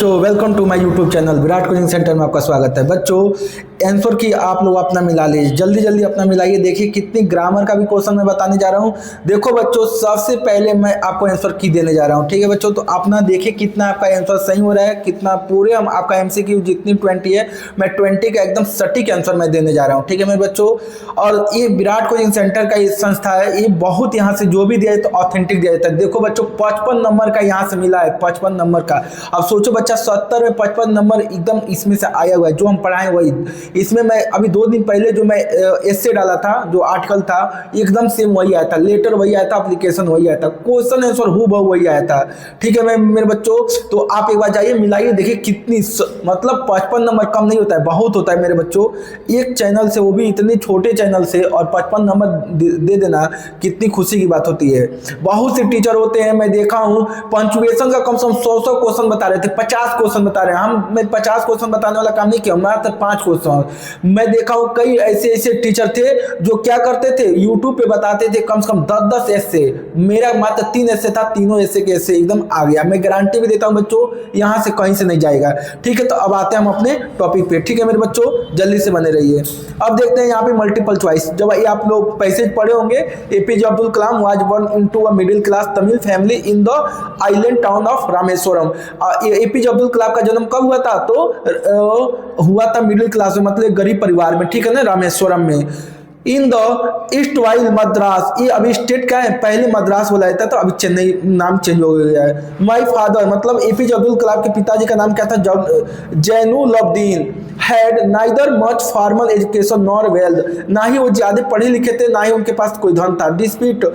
बच्चों, welcome to my YouTube channel Virat coaching centre में आपका स्वागत है। बच्चों, आंसर की आप लोग अपना मिला लीजिए, जल्दी जल्दी अपना मिलाइए। देखिए कितनी ग्रामर का भी क्वेश्चन मैं बताने जा रहा हूँ। देखो बच्चों, सबसे पहले मैं आपको आंसर की देने जा रहा हूँ, ठीक है बच्चों। तो अपना देखिए कितना आपका आंसर सही हो रहा है, कितना पूरे हम आपका एमसीक्यू जितनी 20 है, मैं 20 का एकदम सटीक आंसर मैं देने जा रहा हूँ, ठीक है मेरे बच्चों। और ये विराट कोचिंग सेंटर का ये संस्था है, ये बहुत यहाँ से जो भी दिया है तो ऑथेंटिक दिया जाता है। देखो बच्चों, 55 नंबर का यहाँ से मिला है, 55 नंबर का। अब सोचो बच्चा, 70 में 55 नंबर एकदम इसमें से आया हुआ है, जो हम पढ़ाए वही। इसमें मैं अभी 2 दिन पहले जो मैं एस्से डाला था, जो आर्टिकल था, एकदम सेम वही आया था, लेटर वही आया था, एप्लीकेशन वही आया था, क्वेश्चन आंसर हूबहू वही आया था, ठीक है मेरे बच्चों। तो आप एक बार जाइए, मिलाइए, देखिए कितनी मतलब 55 नंबर कम नहीं होता है, बहुत होता है मेरे बच्चों। एक चैनल से, वो भी इतने छोटे चैनल से, और 55 नंबर दे देना कितनी खुशी की बात होती है। बहुत से टीचर होते हैं, मैं देखा हूँ, पंचुएशन का कम से कम 100 क्वेश्चन बता रहे थे, 50 क्वेश्चन बता रहे हैं। मैं 50 क्वेश्चन बताने वाला काम नहीं किया, मात्र 5 क्वेश्चन। मैं देखा हूँ कई ऐसे टीचर थे जो क्या करते थे, यूट्यूब पे बताते थे कम से कम 10-10 ऐसे। मेरा मात्र 3 ऐसे था, तीनों ऐसे के ऐसे एकदम आ गया। मैं गारंटी भी देता हूँ बच्चों, यहाँ से कहीं से नहीं जाएगा, ठीक है। तो अब आते हैं हम अपने टॉपिक पे, ठीक है मेरे बच्चों, जल्दी से बने रहिए। अब देखते हैं यहाँ पे मल्टीपल चॉइस। जब ये आप लोग पैसेज पढ़े होंगे, APJ Abdul Kalam was born into a middle class Tamil family in the island town of Rameswaram. APJ Abdul Kalam का जन्म कब हुआ था? तो हुआ था मिडिल क्लास में, मतलब गरीब परिवार में, ठीक है ना, रामेश्वरम में। In the east while Madras, ये अभी स्टेट क्या है, पहले मद्रास बोला जाता था, तो अभी चेन्नई नाम चेंज हो गया है। माई फादर, मतलब एपीजे अब्दुल कलाम के पिताजी का नाम क्या था? Jainulabdeen. Had neither much formal education nor wealth, ना ही वो ज्यादा पढ़े लिखे थे, ना ही उनके पास कोई धन था। डिस्प्यूट,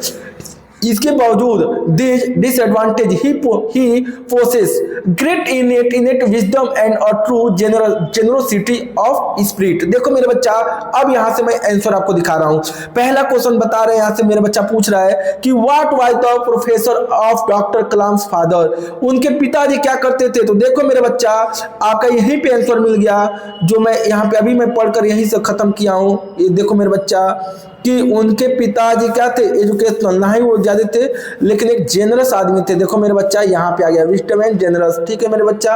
इसके बावजूद disadvantage he possess great innate wisdom and a true generosity of spirit. देखो मेरे बच्चा, अब यहां से मैं आंसर आपको दिखा रहा हूं। पहला क्वेश्चन बता रहे हैं, यहां से मेरे बच्चा पूछ रहा है कि what was the professor of doctor Kalam's father, उनके पिताजी क्या करते थे? तो देखो मेरे बच्चा, आपका यहीं पे आंसर मिल गया, जो मैं यहाँ पे अभी मैं पढ़कर यहीं से खत्म किया हूं। ये देखो मेरे बच्चा कि उनके पिताजी क्या थे? एजुकेशनल, ना ही वो ज्यादा थे, लेकिन एक जेनरस आदमी थे। देखो मेरे बच्चा, यहाँ पे आ गया विजडम एंड जेनरस, ठीक है मेरे बच्चा।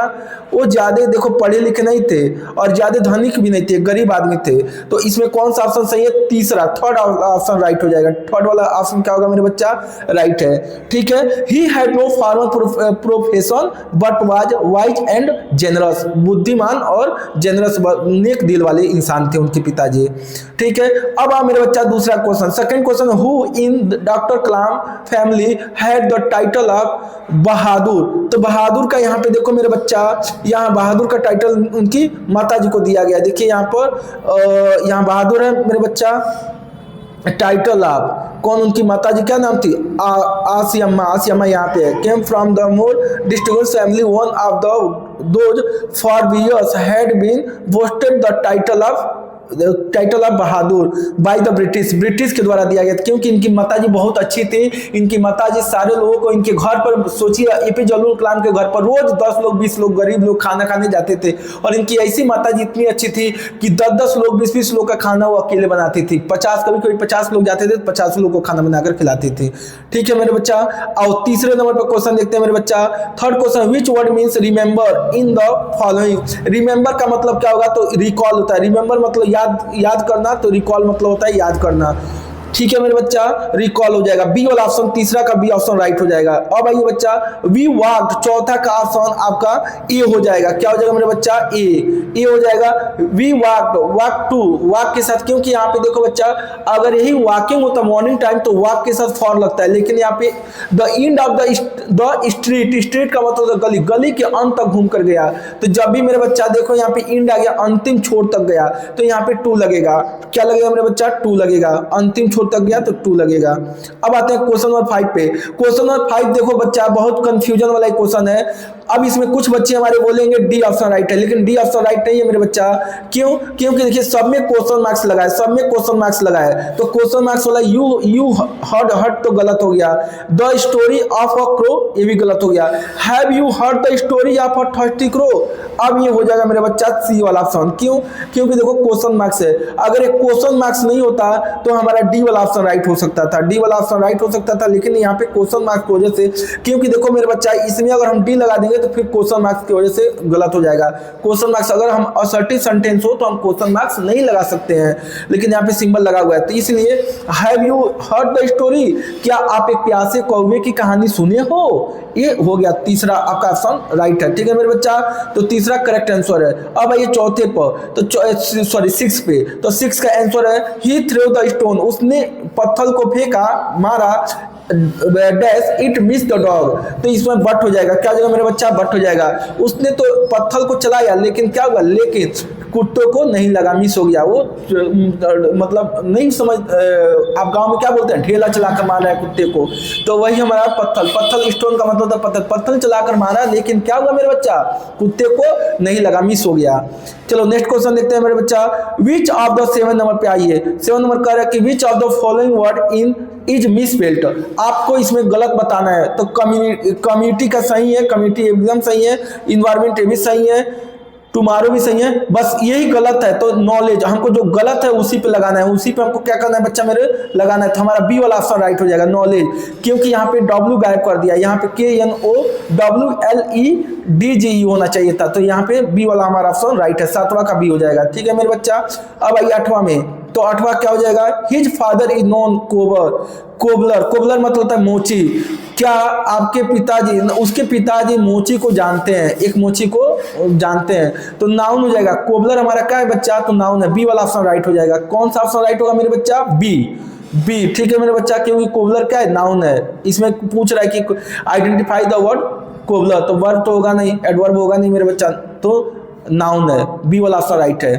वो ज्यादा देखो पढ़े लिखे नहीं थे, और ज्यादा धनिक भी नहीं थे, गरीब आदमी थे। तो इसमें कौन सा ऑप्शन सही है? तीसरा, थर्ड ऑप्शन राइट हो जाएगा। थर्ड वाला ऑप्शन क्या होगा मेरे बच्चा? राइट है, ठीक है। He had no formal profession but was wise and generous, बुद्धिमान और जेनरस, नेक दिल वाले इंसान थे उनके पिताजी, ठीक है। अब आ मेरे बच्चा दूसरा question, second question, who in doctor Kalam family had the title of Bahadur. तो बहादुर का यहाँ पे देखो मेरे बच्चा, यहाँ बहादुर का टाइटल उनकी माताजी को दिया गया। देखिए यहाँ पर यहाँ बहादुर है मेरे बच्चा, टाइटल ऑफ कौन? उनकी माताजी क्या नाम थी? आसियम्मा। आसियम्मा यहाँ पे है। Came from the more distinguished family, one of the those for years had been boasted the title of Bahadur by the British के द्वारा दिया गया था, क्योंकि इनकी माताजी बहुत अच्छी थी। इनकी माताजी सारे लोगों को इनके घर पर, सोचिए एपीजे अब्दुल कलाम के घर पर रोज 10 लोग 20 लोग गरीब लोग खाना खाने जाते थे, और इनकी ऐसी माताजी इतनी अच्छी थी कि 10-10 लोग 20-20 लोग का खाना वो अकेले बनाती थी। 50, कभी कभी 50 लोग जाते थे, 50 लोग को खाना बनाकर खिलाती थी, ठीक है मेरे बच्चा। और तीसरे नंबर पर क्वेश्चन देखते हैं मेरे बच्चा, third question, which word means remember in the following. Remember का मतलब क्या होगा? तो रिकॉल होता है। रिमेंबर मतलब याद करना, तो रिकॉल मतलब होता है याद करना, ठीक है मेरे बच्चा, रिकॉल हो जाएगा। बी वाला ऑप्शन, तीसरा का बी ऑप्शन राइट हो जाएगा। अब आइए बच्चा, वी वॉक्ड, चौथा का ऑप्शन आपका ए हो जाएगा। क्या हो जाएगा मेरे बच्चा? ए हो जाएगा। We walked, walk to, walk के साथ, क्योंकि यहाँ पे देखो बच्चा, अगर यही वॉकिंग होता मॉर्निंग टाइम तो वॉक के साथ फॉर लगता है, लेकिन यहाँ पे the end of the street का मतलब गली के अंत तक घूम कर गया। तो जब भी मेरे बच्चा देखो यहाँ पे एंड आ गया, अंतिम छोर तक गया, तो यहाँ पे 2 लगेगा। क्या लगेगा मेरे बच्चा? 2 लगेगा। अंतिम तक गया तो 2 लगेगा। अब आते हैं क्वेश्चन नंबर 5 पे। क्वेश्चन नंबर 5 देखो बच्चा, बहुत कंफ्यूजन वाला क्वेश्चन है। अब इसमें कुछ बच्चे हमारे बोलेंगे डी ऑप्शन राइट है, लेकिन डी ऑप्शन राइट नहीं है मेरे बच्चा। क्यों? क्योंकि देखिए सब में क्वेश्चन मार्क्स लगा है, सब में क्वेश्चन मार्क्स लगा है, तो क्वेश्चन मार्क्स वाला यू हर्ड तो गलत हो गया। The story of a crow, ये भी गलत हो गया। Have you heard the story of a thirsty crow, अब ये हो जाएगा मेरे बच्चा सी वाला ऑप्शन। क्यों? क्योंकि देखो क्वेश्चन मार्क्स है, अगर एक क्वेश्चन मार्क्स नहीं होता तो हमारा डी वाला ऑप्शन राइट हो सकता था, डी वाला ऑप्शन राइट हो सकता था, लेकिन यहाँ पे क्वेश्चन मार्क्स की वजह से, क्योंकि देखो मेरे बच्चा इसमें अगर हम डी लगा देंगे तो फिर क्वेश्चन मार्क्स की वजह से गलत हो जाएगा। क्वेश्चन मार्क्स अगर हम असर्टिव सेंटेंस हो तो हम क्वेश्चन मार्क्स नहीं लगा सकते हैं, लेकिन यहाँ पे सिंबल लगा हुआ है। तो इसलिए have you heard the story, क्या आप एक प्यासे कौवे की कहानी सुने हो, ये हो गया तीसरा आपका ऑप्शन राइट है। ठीक है मेरे बच्चा, तो तीसरा करेक्ट आंसर है। अब आइए चौथे पर, तो सॉरी 6 पे, तो 6 का आंसर है ही थ्रू द स्टोन, उसने पत्थर को फेंका, मारा, dash it miss the dog, तो इसमें बट हो जाएगा, क्या हो जाएगा मेरे बच्चा, बट हो जाएगा। उसने तो पत्थर को चलाया लेकिन क्या हुआ, लेकिन कुत्तों को नहीं लगा, मिस हो गया वो, मतलब नहीं समझ, आप गांव में क्या बोलते हैं, ढेला चलाकर मार रहा है कुत्ते को, तो वही हमारा पत्थर स्टोन का मतलब था पत्थर चलाकर मारा, लेकिन क्या हुआ मेरे बच्चा, कुत्ते को नहीं लगा, मिस हो गया। चलो नेक्स्ट क्वेश्चन देखते हैं मेरे बच्चा, विच ऑफ द 7 नंबर पे आइए, 7 नंबर कह रहा है कि which of the following word in is misspelled, आपको इसमें गलत बताना है। तो कम्युनिटी का सही है, कम्युनिटी एकदम सही है, इन्वायरमेंट भी सही है, टुमारो भी सही है, बस यही गलत है। तो नॉलेज हमको जो गलत है उसी पे लगाना है, उसी पे हमको क्या करना है बच्चा मेरे, लगाना है। तो हमारा बी वाला ऑप्शन राइट हो जाएगा, नॉलेज, क्योंकि यहाँ पे डब्ल्यू गायब कर दिया, यहाँ पे KNOWLEDGE होना चाहिए था, तो यहाँ पे बी वाला हमारा ऑप्शन राइट है, 7वां का बी हो जाएगा। ठीक है मेरे बच्चा, अब आइए 8वां में, तो 8वां क्या हो जाएगा, his father is non cobbler, cobbler मतलब होता है मोची, क्या आपके पिताजी, उसके पिताजी मोची को जानते हैं, एक मोची को जानते हैं, तो नाउन हो जाएगा। कोबलर हमारा क्या है बच्चा, तो नाउन है, बी वाला ऑप्शन राइट हो जाएगा। कौन सा ऑप्शन राइट होगा मेरे बच्चा, बी। ठीक है मेरे बच्चा, क्योंकि कोबलर क्या है, नाउन है। इसमें पूछ रहा है कि आइडेंटिफाई द वर्ड कोबलर, तो वर्ब तो होगा नहीं, एडवर्ब होगा नहीं मेरे बच्चा, तो नाउन है, बी वाला ऑप्शन राइट है।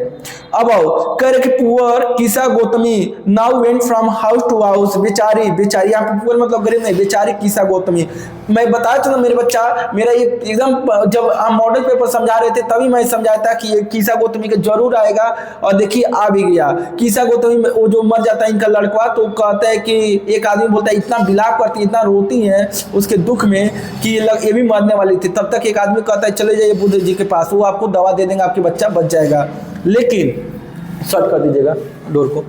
अब आओ, कह रहे कि poor Kisa Gotami now went from house to house, बेचारी, यहाँ पे पुअर मतलब गरीब नहीं, बेचारी किसा गौतमी। मैं बताया चलो मेरे बच्चा, मेरा ये एकदम जब हम मॉडल पेपर समझा रहे थे तभी मैं समझाया था कि ये किसा गौतमी का जरूर आएगा, और देखिए आ भी गया। किसा गौतमी में वो जो मर जाता है इनका लड़का, तो कहता है कि एक आदमी बोलता है इतना विलाप करती है, इतना रोती है उसके दुख में कि ये भी मरने वाली थी, तब तक एक आदमी कहता है चले जाइए बुद्ध जी के पास, वो आपको दवा दे देंगे, आपके बच्चा बच जाएगा। लेकिन शॉर्ट कर दीजिएगा डोर को।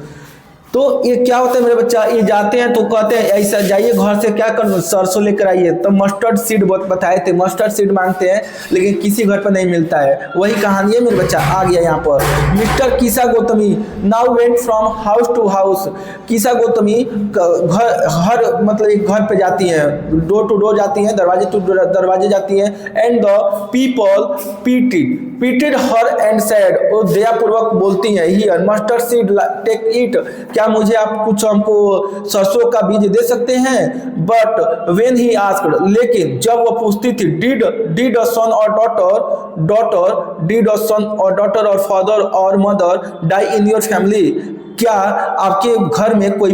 तो ये क्या होता है मेरे बच्चा, ये जाते हैं तो कहते हैं ऐसा जाइए घर से क्या कर सरसों लेकर आइए, तो मस्टर्ड सीड बताए थे, मस्टर्ड सीड मांगते हैं लेकिन किसी घर पर नहीं मिलता है, वही कहानी है मेरे बच्चा। आ गया यहाँ पर mister Kisa Gotami now went from house to house, Kisa Gotami हर मतलब एक घर पे जाती है, डोर टू डोर जाती है, दरवाजे टू दरवाजे जाती है, and the people pitied her and said, वो दयापूर्वक बोलती हैं, here mustard seed take it, क्या मुझे आप कुछ हमको सरसों का बीज दे सकते हैं। बट वेन ही आस्क्ड, लेकिन जब वो पूछती थी डिड अ सन और डॉटर डिड अ सन और डॉटर और फादर और mother die in your family, क्या आपके घर में कोई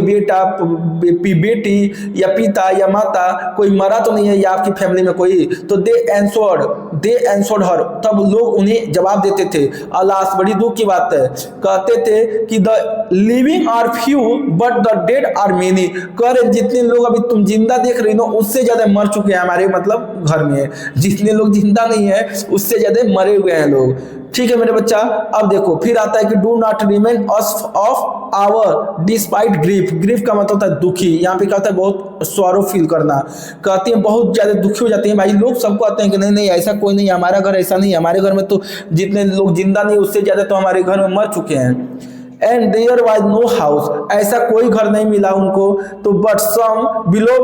बेटी या पिता या माता कोई मरा तो नहीं है, या आपकी फैमिली में कोई, तो दे एंसवर्ड हर, तब लोग उन्हें जवाब देते थे, अलास बड़ी दुख की बात है, कहते थे कि the living are few but the dead are many, कह रहे जितने लोग अभी तुम जिंदा देख रही हो उससे ज्यादा मर चुके हैं हमारे मतलब घर में, जितने लोग जिंदा नहीं है उससे ज्यादा मरे हुए हैं लोग। ठीक है मेरे बच्चा, अब देखो फिर आता है कि do not remain us of our despite grief का मतलब होता है दुखी, यहाँ पे क्या होता है बहुत सॉरो फील करना, कहती हैं बहुत ज्यादा दुखी हो जाती हैं। भाई लोग सबको आते हैं कि नहीं ऐसा कोई नहीं, हमारा घर ऐसा नहीं, हमारे घर में तो जितने लोग जिंदा नहीं उससे ज्यादा तो हमारे घर में मर चुके हैं। And there was no house, ऐसा कोई घर नहीं मिला उनको, तो but some beloved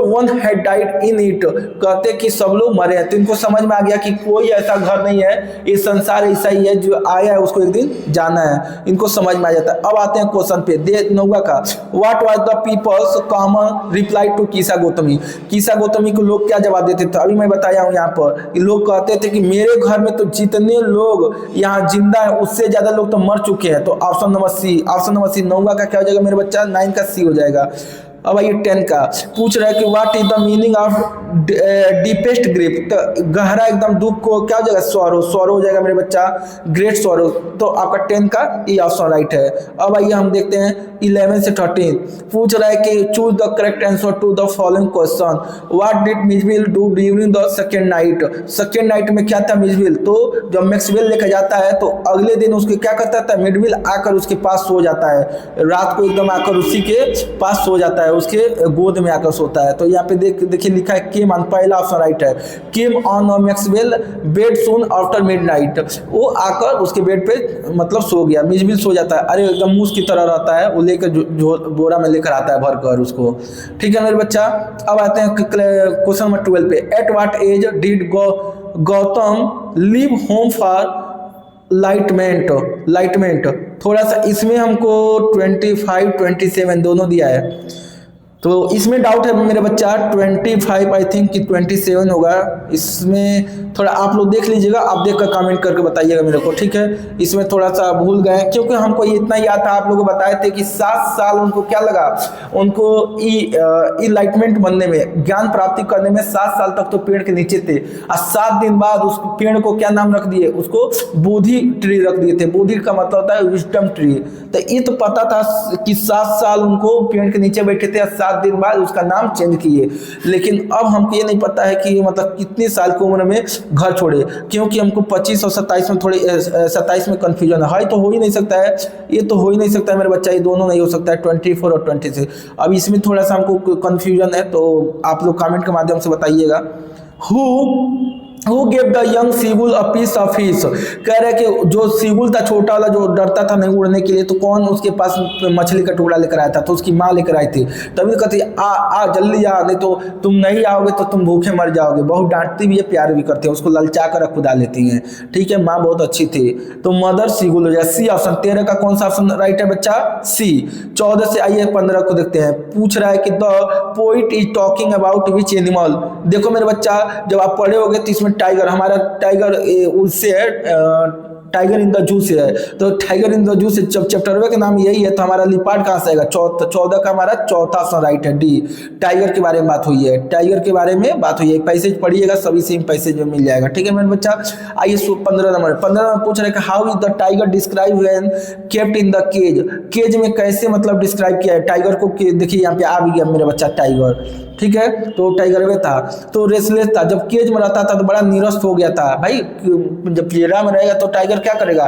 one had died in it, कहते कि सब लोग मरे हैं, तो इनको समझ में आ गया कि कोई ऐसा घर नहीं है, ये संसार ऐसा ही है, जो आया है उसको एक दिन जाना है, इनको समझ में आ जाता है। अब आते हैं क्वेश्चन पे, दे 9 का, what was the people's common reply to Kisa Gotami को लोग क्या जवाब देते थे, अभी मैं बताया हूँ यहाँ पर, लोग कहते थे कि मेरे घर में तो जितने लोग यहाँ जिंदा है उससे ज्यादा लोग तो मर चुके हैं, तो ऑप्शन नंबर सी 9 का क्या हो जाएगा मेरे बच्चा, 9 का सी हो जाएगा। अब आइए 10 का पूछ रहा है कि what is the meaning of deepest grip. तो गहरा एकदम दुख को क्या हो जाएगा, सॉरो, सॉरो हो जाएगा मेरे बच्चा, ग्रेट सॉरो। तो आपका 10 का ये ऑप्शन राइट है। अब आइए हम देखते हैं 11 से 13 पूछ रहा है कि choose the correct answer to the following question. What did Mijbil do during the second night. Second night में क्या था मिजविल, तो जब मैक्सवेल लेकर जाता है तो अगले दिन उसके क्या करता था, मिडविल आकर उसके पास सो जाता है, रात को एकदम आकर उसी के पास सो जाता है, उसके गोद में आकर सोता है। तो यहाँ पे देखिए लिखा है केम ऑन, पहला ऑप्शन राइट है, came on Maxwell bed soon after midnight. वो आकर उसके बेड पे मतलब सो गया, मिजविल सो जाता है, अरे एकदम मूस की तरह रहता है, वो लेकर बोरा में लेकर आता है भरकर उसको। ठीक है मेरे बच्चा। अब आते हैं क्वेश्चन नंबर 12 पे। At what age did Gautam leave home for enlightenment. थोड़ा सा इसमें हमको 25 27 दोनों दिया है, तो इसमें डाउट है मेरे बच्चा। 25 आई थिंक कि 27 होगा, इसमें थोड़ा आप लोग देख लीजिएगा, आप देखकर कमेंट करके बताइएगा मेरे को, ठीक है। इसमें थोड़ा सा भूल गए क्योंकि हमको ये इतना याद था, आप लोगों को बताए थे कि 7 साल उनको क्या लगा, उनको इनलाइटमेंट बनने में, ज्ञान प्राप्ति करने में 7 साल तक तो पेड़ के नीचे थे, और 7 दिन बाद उस पेड़ को क्या नाम रख दिए, उसको बोधि ट्री रख दिए थे। बोधि का मतलब होता है विजडम ट्री। तो ये तो पता था कि 7 साल उनको पेड़ के नीचे बैठे थे, 7 दिन बाद उसका नाम चेंज किए। लेकिन अब हमको ये नहीं पता है कि मतलब कितनी साल की उम्र में घर छोड़े, क्योंकि हमको 25 और 27 में थोड़े 27 में कंफ्यूजन है, तो हो ही नहीं सकता है, ये तो हो ही नहीं सकता है मेरे बच्चा, ये दोनों नहीं हो सकता है, 24 और 26। अब इसमें थोड़ा सा हमको कंफ्यूजन है, तो आप लोग कमेंट के माध्यम से बताइएगा। Who gave the young seagull a piece of fish। कह रहे कि जो सीगुल था छोटा वाला जो डरता था नहीं उड़ने के लिए, तो कौन उसके पास मछली का टुकड़ा लेकर आया था, तो उसकी माँ लेकर आई थी। तभी कहती आ जल्दी आ, नहीं तो तुम नहीं आओगे तो तुम भूखे मर जाओगे। बहुत डांटती भी है, प्यार भी करती है, उसको ललचा कर खुदा लेती हैं। ठीक है, माँ बहुत अच्छी थी। तो मदर सीगुल हो जाए, सी ऑप्शन। 13 का कौन सा ऑप्शन राइट है बच्चा, सी। 14 से आइए 15 को देखते हैं। पूछ रहा है कि the poet is talking about which animal. देखो मेरे बच्चा, जब आप पढ़े होगे तो इसमें टाइगर, हमारा टाइगर उससे है, टाइगर इन द जू से है, तो टाइगर इन द जू से चैप्टर का नाम यही है, तो हमारा लिपार्ड कहाँ से आएगा, 14 का हमारा चौथा ऑप्शन राइट है, डी। टाइगर के बारे में बात हुई है, टाइगर के बारे में बात हुई है। पैसेज पढ़िएगा, सभी सेम पैसेज में मिल जाएगा। ठीक है मेरे बच्चा। आइए 15 नंबर पूछ रहे हैं how is the tiger describe when kept in the cage. Cage में कैसे मतलब डिस्क्राइब किया है टाइगर को। देखिए यहाँ पे आ भी गया मेरा बच्चा टाइगर, ठीक है। तो टाइगर में था तो रेसलेस था, जब केज में रहता था तो बड़ा निरस्त हो गया था। भाई जब पिंजरा में रहेगा तो टाइगर क्या करेगा,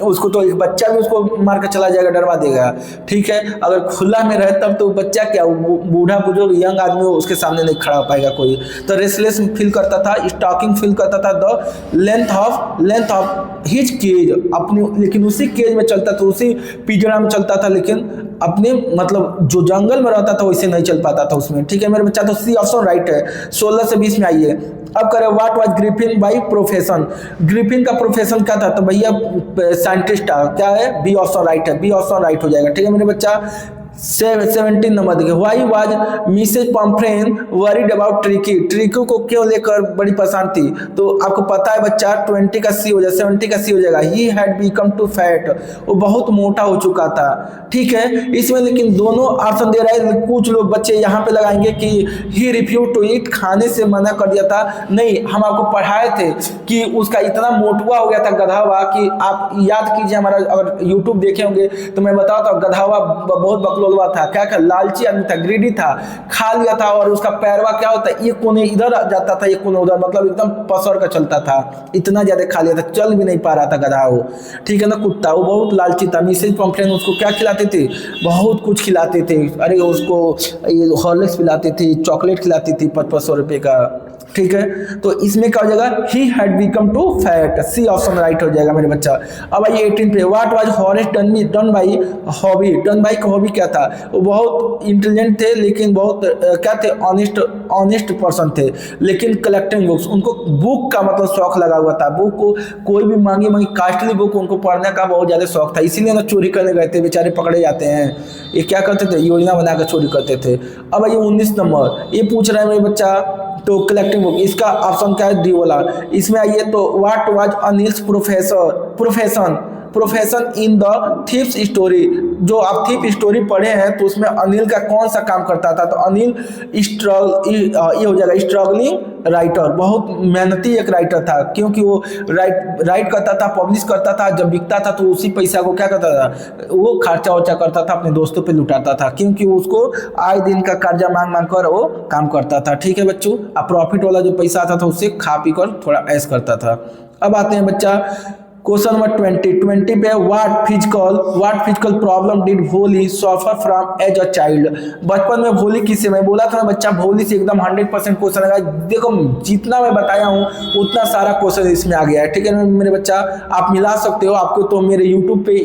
उसको तो एक बच्चा भी उसको मार कर चला जाएगा, डरवा देगा। ठीक है, अगर खुला में रहे तब तो बच्चा क्या, बूढ़ा बुजुर्ग यंग आदमी हो उसके सामने नहीं खड़ा हो पाएगा कोई। तो रेसलेस फील करता था, स्टॉकिंग फील करता था, the length of his cage अपने, लेकिन उसी केज में चलता था, उसी पिंजरा में चलता था, लेकिन अपने मतलब जो जंगल में रहता था वैसे नहीं चल पाता था उसमें। ठीक है मेरे बच्चा, तो सी ऑप्शन राइट है। 16 से 20 में आइए। अब करें what was Griffin by profession. Griffin का प्रोफेशन क्या था, तो भैया साइंटिस्ट था। क्या है, बी ऑप्शन राइट है, बी ऑप्शन राइट हो जाएगा। ठीक है मेरे बच्चा। 17 नंबर देखिए, why was Mrs Pumphrey worried about Tricki. Tricki को क्यों लेकर बड़ी परेशान थी, तो आपको पता है बच्चा 20 का सी हो जाएगा, 70 का सी हो जाएगा। He had become too fat, वो बहुत मोटा हो चुका था। ठीक है, इसमें लेकिन दोनों ऑप्शन दे रहा है। कुछ लोग बच्चे यहाँ पे लगाएंगे कि ही रिफ्यूज टू ईट, खाने से मना कर दिया था। नहीं, हम आपको पढ़ाए थे कि उसका इतना मोटुआ हो गया था गधावा, कि आप याद कीजिए, हमारा अगर यूट्यूब देखे होंगे तो मैं बताता हूँ, गधावा बहुत बकलोलवा था, क्या लालची आदमी था, ग्रीडी था, खा लिया था। और उसका पैरवा क्या होता है, एक कोने इधर जाता था, एक कोने उधर, मतलब एकदम पसर कर चलता था, इतना ज्यादा खा लिया था, चल भी नहीं पा रहा था गधा वो। ठीक है ना, कुत्ता वो बहुत लालची था। मिसेज पम्फ्रेन उसको क्या खिलाते थे, बहुत कुछ खिलाते थे। अरे उसको हॉर्लिक्स पिलाती थी, चॉकलेट खिलाती थी 500 रुपये का। ठीक है, तो इसमें क्या हो जाएगा, he had become too fat, C option right हो जाएगा मेरे बच्चा। अब आइए 18 पे। What was Horace done by Hobby. Done by का हॉबी क्या था, वो बहुत इंटेलिजेंट थे, लेकिन बहुत क्या थे, ऑनेस्ट पर्सन थे, लेकिन कलेक्टिंग बुक्स, उनको बुक का मतलब शौक लगा हुआ था। बुक को कोई भी महंगी कास्टली बुक उनको पढ़ने का बहुत ज्यादा शौक था, इसीलिए ना चोरी करने गए थे, बेचारे पकड़े जाते हैं। ये क्या करते थे, योजना बनाकर चोरी करते थे। अब आइए 19 नंबर, ये पूछ रहा है मेरे बच्चा, तो कलेक्टिंग बुक, इसका ऑप्शन क्या है, डी वाला। इसमें आइए तो what was Anil's profession profession in the thieves story. जो आप थीफ स्टोरी पढ़े हैं तो उसमें अनिल का कौन सा काम करता था, तो अनिल ये हो जाएगा स्ट्रगलिंग राइटर, बहुत मेहनती एक राइटर था, क्योंकि वो राइट करता था, पब्लिश करता था, जब बिकता था तो उसी पैसा को क्या करता था, वो खर्चा वर्चा करता था, अपने दोस्तों पे लुटाता था, क्योंकि उसको आए दिन का कर्जा मांग मांग कर वो काम करता था। ठीक है बच्चों, अब प्रॉफिट वाला जो पैसा आता था उससे खा पी कर थोड़ा ऐश करता था। अब आते हैं बच्चा क्वेश्चन नंबर 20 पे, what physical problem did Bholi suffer from as a child. बचपन में भोली किससे, मैं बोला था ना बच्चा भोली से एकदम 100% क्वेश्चन आएगा। देखो जितना मैं बताया हूँ उतना सारा क्वेश्चन इसमें आ गया है। ठीक है मेरे बच्चा, आप मिला सकते हो, आपको तो मेरे यूट्यूब पे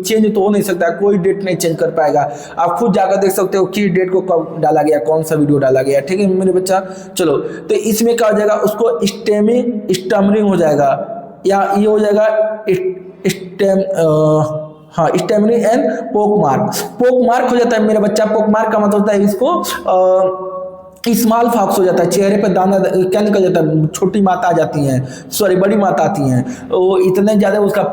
चेंज तो हो नहीं सकता, कोई डेट नहीं चेंज कर पाएगा, आप खुद जाकर देख सकते हो किस डेट को कब डाला गया, कौन सा वीडियो डाला गया। ठीक है मेरे बच्चा, चलो तो इसमें क्या हो जाएगा, उसको स्टैमरिंग हो जाएगा, या ये हो जाएगा स्टैमरिंग एंड पोक मार्क हो जाता है मेरा बच्चा। पोक मार्क का मतलब होता है इसको स्मॉल फॉक्स हो जाता है, चेहरे पे दाना क्या निकल जाता है, छोटी माता आ जाती हैं, सॉरी बड़ी माता आती हैं, वो इतने ज़्यादा उसका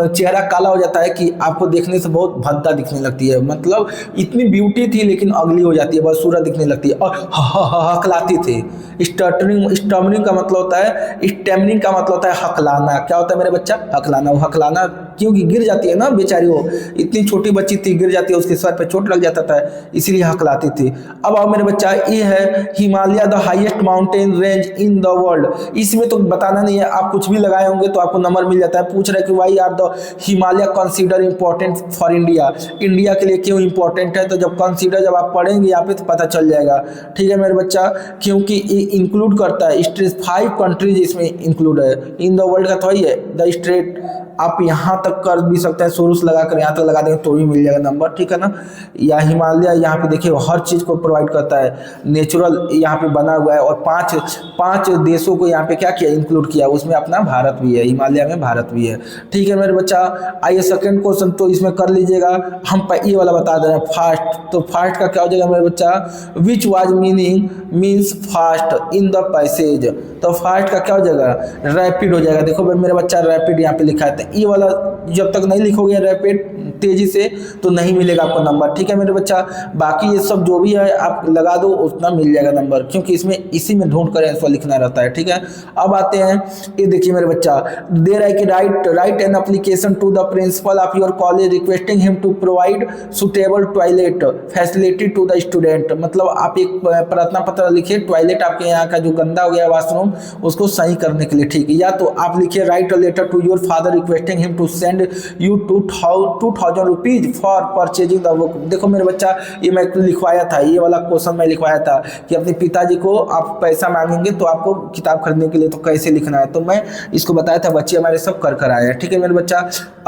चेहरा काला हो जाता है कि आपको देखने से बहुत भद्दा दिखने लगती है, मतलब इतनी ब्यूटी थी लेकिन अगली हो जाती है, बदसूरत दिखने लगती है और हकलाती थी। स्टमरिंग का मतलब होता है, स्टैमरिंग का मतलब होता है हकलाना। क्या होता है मेरे बच्चा, हकलाना। वो हकलाना क्योंकि गिर जाती है ना बेचारी, वो इतनी छोटी बच्ची थी, गिर जाती है, उसके सर पे चोट लग जाता था, इसीलिए हकलाती थी। अब आओ मेरे बच्चा, ये है Himalaya the highest mountain range in the world. इसमें तो बताना नहीं है, आप कुछ भी लगाए होंगे तो आपको नंबर मिल जाता है। पूछ रहे कि why are the Himalaya considered important for India, India के लिए क्यों इंपॉर्टेंट है, तो जब कंसीडर जब आप पढ़ेंगे यहाँ पे तो पता चल जाएगा। ठीक है मेरे बच्चा, क्योंकि ये इंक्लूड करता है 5 कंट्रीज इसमें इंक्लूड है, इन द वर्ल्ड का थोड़ी है। द स्ट्रेट आप यहाँ तक कर भी सकते हैं, शुरू से लगाकर यहाँ तक लगा देंगे तो भी मिल जाएगा नंबर। ठीक है ना, या हिमालय यहाँ पे देखिए हर चीज़ को प्रोवाइड करता है, नेचुरल यहाँ पे बना हुआ है, और पांच देशों को यहाँ पे क्या किया, इंक्लूड किया, उसमें अपना भारत भी है, हिमालय में भारत भी है। ठीक है मेरे बच्चा, आइए सेकंड क्वेश्चन तो इसमें कर लीजिएगा। हम ये वाला बता दे रहे हैं फास्ट, तो फास्ट का क्या हो जाएगा मेरे बच्चा, which was means fast in the passage, तो फास्ट का क्या हो जाएगा, रैपिड हो जाएगा। देखो मेरे बच्चा रैपिड यहाँ पे लिखा है, ये वाला जब तक नहीं लिखोगे रैपिड तेजी से तो नहीं मिलेगा आपको नंबर। ठीक है मेरे बच्चा, बाकी ये सब जो भी है आप लगा दो उतना मिल जाएगा नंबर, क्योंकि इसमें इसी में ढूंढ कर आंसर लिखना रहता है। ठीक है, अब आते हैं, ये देखिए मेरे बच्चा, देयर है कि write an application to the principal of your college requesting him to provide suitable toilet facility to the student. मतलब आप एक प्रार्थना पत्र लिखिए, टॉयलेट आपके यहाँ का जो गंदा हो गया वाशरूम उसको सही करने के लिए। ठीक है, या तो आप लिखिए write a letter to your father requesting him to send you 2000 rupees for purchasing the book. देखो मेरे बच्चा, ये मैं लिखवाया था, ये वाला क्वेश्चन मैं लिखवाया था कि अपने पिताजी को आप पैसा मांगेंगे तो आपको किताब खरीदने के लिए तो कैसे लिखना है, तो मैं इसको बताया था, बच्चे हमारे सब कर आए हैं। ठीक है मेरे बच्चा,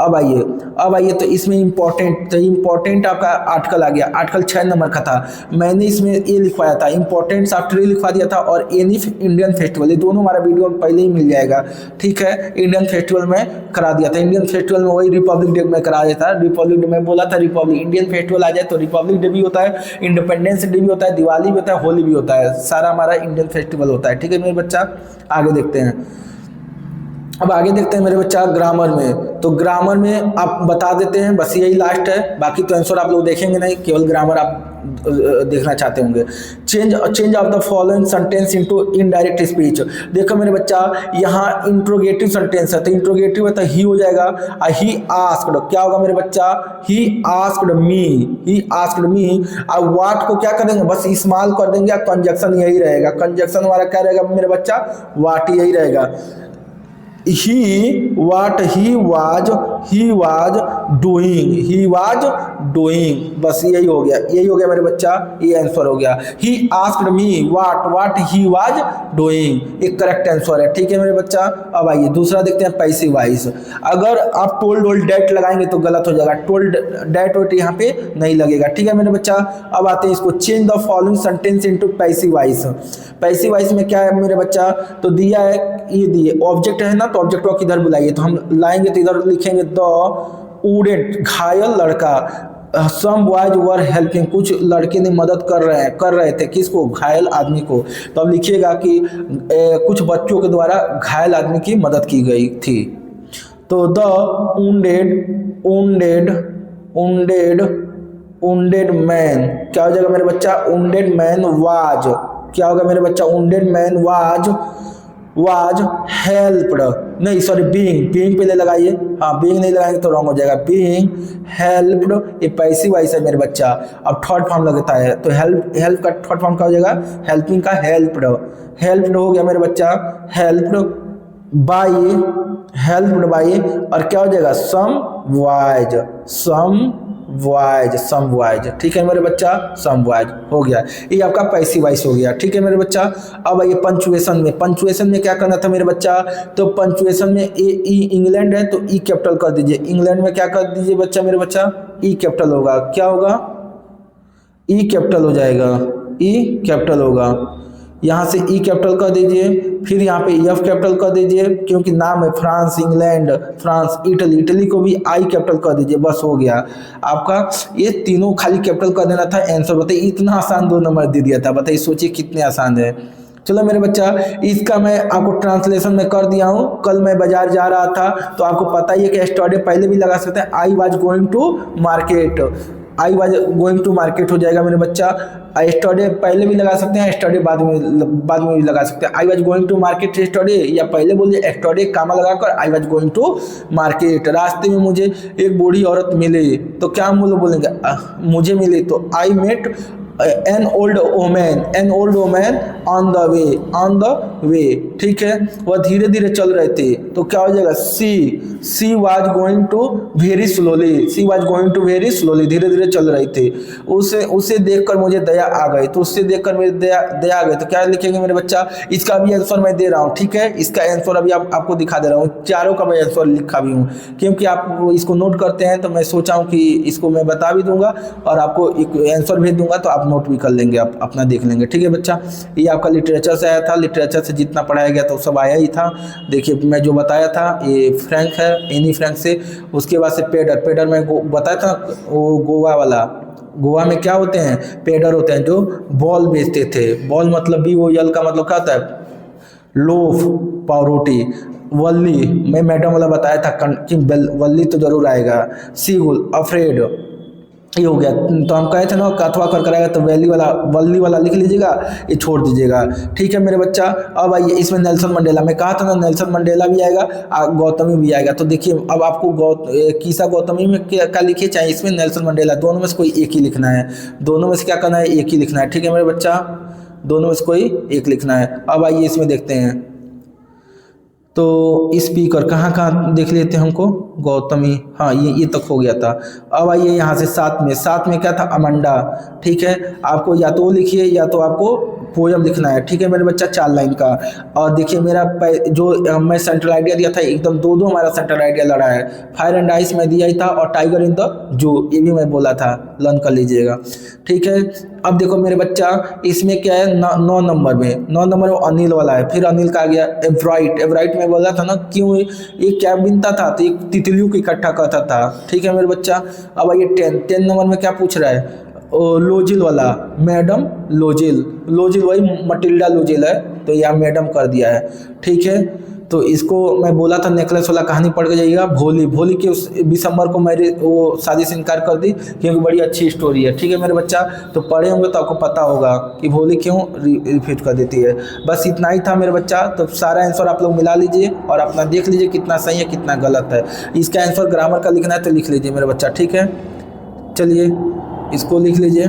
अब आइए तो इसमें इंपॉर्टेंट आपका आर्टिकल आ गया, आर्टिकल 6 नंबर का था, मैंने इसमें ये लिखवाया था, इंपॉर्टेंट आफ्टर लिखवा दिया था, और एनिफ इंडियन फेस्टिवल, ये दोनों हमारा वीडियो पहले ही मिल जाएगा। ठीक है, इंडियन फेस्टिवल में करा दिया था, इंडियन फेस्टिवल में वही रिपब्लिक डे में करा दिया था, रिपब्लिक डे में बोला था, रिपब्लिक इंडियन फेस्टिवल आ जाए तो रिपब्लिक डे भी होता है, इंडिपेंडेंस डे भी होता है, दिवाली भी होता है, होली भी होता है, सारा हमारा इंडियन फेस्टिवल होता है। ठीक है मेरे बच्चा, आगे देखते हैं। अब आगे देखते हैं मेरे बच्चा ग्रामर में, तो ग्रामर में आप बता देते हैं, बस यही लास्ट है, बाकी तो आंसर आप लोग देखेंगे नहीं, केवल ग्रामर आप देखना चाहते होंगे। Change of the following sentence into indirect speech. देखो मेरे बच्चा, यहाँ इंट्रोगेटिव सेंटेंस है, तो इंट्रोगेटिव है तो ही हो जाएगा, ही आस्क्ड, क्या होगा मेरे बच्चा, ही आस्क्ड मी। अब व्हाट को क्या करेंगे, बस इस्तेमाल कर देंगे, कंजक्शन यही रहेगा, कंजक्शन हमारा क्या रहेगा मेरे बच्चा, व्हाट यही रहेगा। he was doing, बस यही हो गया मेरे बच्चा, ये आंसर हो गया। he asked me what he was doing, एक करेक्ट आंसर है। ठीक है मेरे बच्चा, अब आइए दूसरा देखते हैं पैसिव वॉइस। अगर आप टोल्ड डेट लगाएंगे तो गलत हो जाएगा, टोल्ड डेट यहाँ पे नहीं लगेगा। ठीक है मेरे बच्चा, अब आते हैं इसको, change the following sentence into passive voice. Passive voice में क्या है मेरे बच्चा, तो दिया है, ये दिए ऑब्जेक्ट है ना, तो ऑब्जेक्ट को किधर बुलाइए, तो हम लाएंगे तो इधर लिखेंगे द वुडेंट, घायल लड़का, सम बॉयज वर हेल्पिंग, कुछ लड़के ने मदद कर रहे थे, किसको, घायल आदमी को। तो अब लिखिएगा कि कुछ बच्चों के द्वारा घायल आदमी की मदद की गई थी। तो द wounded मैन क्या हो जाएगा मेरे बच्चा, wounded मैन वाज, क्या होगा मेरे बच्चा, wounded मैन वाज हेल्प्ड, नहीं सॉरी बीइंग पहले लगाइए, हाँ बीइंग नहीं लगाएंगे तो रॉन्ग हो जाएगा, बीइंग हेल्प्ड, ये पैसिव वॉइस है मेरे बच्चा। अब थर्ड फॉर्म लगता है तो हेल्प का थर्ड फॉर्म क्या हो जाएगा, हेल्पिंग का हेल्प्ड हो गया मेरे बच्चा, हेल्प्ड बाय और क्या हो जाएगा, सम वॉइज, ठीक है मेरे बच्चा, सम वॉइज हो गया, ये आपका पैसिव वॉइस हो गया, ठीक है मेरे बच्चा। अब आइए पंचुएशन में क्या करना था मेरे बच्चा, तो पंचुएशन में इंग्लैंड है तो ई कैपिटल कर दीजिए, इंग्लैंड में क्या कर दीजिए बच्चा, मेरे बच्चा ई कैपिटल होगा, क्या होगा, ई कैपिटल हो जाएगा, ई कैपिटल होगा, यहाँ से ई कैपिटल कर दीजिए, फिर यहाँ पे एफ कैपिटल कर दीजिए, क्योंकि नाम है फ्रांस, इंग्लैंड, फ्रांस, इटली को भी आई कैपिटल कर दीजिए, बस हो गया आपका। ये तीनों खाली कैपिटल कर देना था, आंसर बताइए, इतना आसान 2 नंबर दे दिया था, बताइए सोचिए कितने आसान है। चलो मेरे बच्चा, इसका मैं आपको ट्रांसलेशन में कर दिया हूँ। कल मैं बाजार जा रहा था तो आपको पता ही है कि एस्टरडे पहले भी लगा सकते हैं, I was going to market, I was going to market हो जाएगा मेरे बच्चा। एस्टरडे पहले भी लगा सकते हैं, एस्टरडे बाद में भी लगा सकते हैं। I was going to market yesterday, या पहले बोलिए एस्टरडे कामा लगाकर I was going to market. रास्ते में मुझे एक बूढ़ी औरत मिली तो क्या हम लोग बोलेंगे, मुझे मिली तो I met an old woman on the way, ठीक है, वह धीरे धीरे चल रहे थे तो क्या हो जाएगा, she was going to very slowly, धीरे धीरे चल रही थी। उसे देखकर मुझे दया आ गई, तो उससे देखकर मेरे दया आ गई, तो क्या लिखेंगे मेरे बच्चा, इसका भी आंसर मैं दे रहा हूँ, ठीक है, इसका आंसर अभी आपको दिखा दे रहा हूँ, चारों का मैं आंसर लिखा भी हूँ, क्योंकि आप इसको नोट करते हैं तो मैं सोचा हूँ कि इसको मैं बता भी दूंगा और आपको आंसर भेज दूंगा, तो आप नोट भी कर लेंगे, आप अपना देख लेंगे, ठीक है बच्चा। ये आपका लिटरेचर से आया था, लिटरेचर से जितना पढ़ाया गया था वो सब आया ही था। देखिए मैं जो बताया था ये फ्रैंक है, एनी फ्रैंक से, उसके बाद से पेडर मैं बताया था, वो गोवा में क्या होते हैं, पेडर होते हैं जो बॉल बेचते थे। बॉल मतलब BOL का मतलब क्या होता है, लोफ, पावरोटी। वल्ली मैं मैडम वाला बताया था कि वल्ली तो जरूर आएगा। सीगुल, अफ्रेड, ये हो गया। तो हम कहे थे ना अथवा कर कराएगा, तो वल्ली वाला लिख लीजिएगा, ये छोड़ दीजिएगा, ठीक है मेरे बच्चा। अब आइए इसमें नेल्सन मंडेला, मैं कहा था ना नेल्सन मंडेला भी आएगा, गौतमी भी आएगा। तो देखिए अब आपको कीसा गौतमी में क्या लिखिए, चाहे इसमें नेल्सन मंडेला, दोनों में से कोई एक ही लिखना है, दोनों में से क्या करना है, एक ही लिखना है, ठीक है मेरे बच्चा, दोनों में से कोई एक लिखना है। अब आइए इसमें देखते हैं, तो स्पीकर कहाँ देख लेते हैं हमको, गौतमी, हाँ ये तक हो गया था। अब आइए यहाँ से साथ में क्या था, अमंडा, ठीक है, आपको या तो वो लिखिए या तो आपको पोयम लिखना है, ठीक है मेरे बच्चा, 4 लाइन का। और देखिए मेरा जो मैं सेंट्रल आइडिया दिया था एकदम 2-2 हमारा सेंट्रल आइडिया लड़ा है। फायर एंड आइस में दिया ही था और टाइगर इन द जू ये भी मैं बोला था, लर्न कर लीजिएगा, ठीक है। अब देखो मेरे बच्चा इसमें क्या है, 9 नंबर में अनिल वाला है, फिर अनिल का आ गया एवराइट में बोला था ना, क्यों ये क्या बिनता था, तो एक तितलियों को इकट्ठा करता था, ठीक है मेरे बच्चा। अब आइए 10 नंबर में क्या पूछ रहा है, लोजिल वाला, मैडम लोजिल वही मटिल्डा लोजिल है, तो यहाँ मैडम कर दिया है, ठीक है। तो इसको मैं बोला था नेकलेस वाला कहानी पढ़ के जाइएगा। भोली के उस दिसंबर को मेरे वो शादी से इनकार कर दी, क्योंकि बड़ी अच्छी स्टोरी है, ठीक है मेरे बच्चा। तो पढ़े होंगे तो आपको पता होगा कि भोली क्यों रिपीट कर देती है। बस इतना ही था मेरे बच्चा। तो सारा आंसर आप लोग मिला लीजिए और अपना देख लीजिए कितना सही है कितना गलत है। इसका आंसर ग्रामर का लिखना है तो लिख लीजिए मेरे बच्चा, ठीक है। चलिए इसको लिख लीजिए।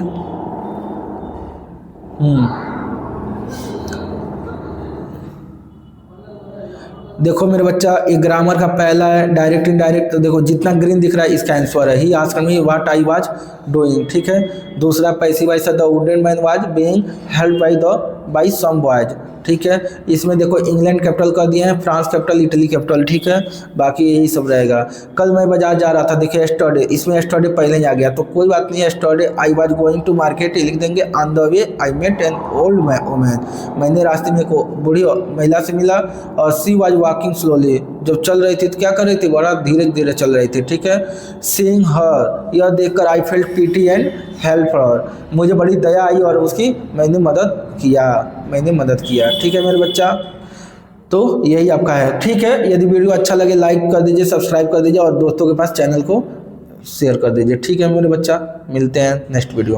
देखो मेरे बच्चा ये ग्रामर का पहला है डायरेक्ट इनडायरेक्ट, तो देखो जितना ग्रीन दिख रहा है इसका आंसर है, he asked me what I was doing, ठीक है। दूसरा passive voice the wooden man was being helped by some boys, ठीक है। इसमें देखो इंग्लैंड कैपिटल कर दिए हैं, फ्रांस कैपिटल, इटली कैपिटल, ठीक है। बाकी यही सब रहेगा। कल मैं बाजार जा रहा था, देखिए एस्टरडे, इसमें एस्टरडे पहले ही आ गया तो कोई बात नहीं है। Yesterday I was going to market लिख देंगे, on the way I met an old woman, मैंने रास्ते में को बूढ़ी महिला से मिला। और सी वाज वॉकिंग स्लोली, जब चल रही थी तो क्या कर रही थी, बड़ा धीरे धीरे चल रही थी, ठीक है। सीइंग हर, यह देखकर I felt PT and help her, मुझे बड़ी दया आई और उसकी मैंने मदद किया, ठीक है मेरे बच्चा। तो यही आपका है। ठीक है, यदि वीडियो अच्छा लगे लाइक कर दीजिए, सब्सक्राइब कर दीजिए और दोस्तों के पास चैनल को शेयर कर दीजिए। ठीक है मेरे बच्चा, मिलते हैं नेक्स्ट वीडियो में।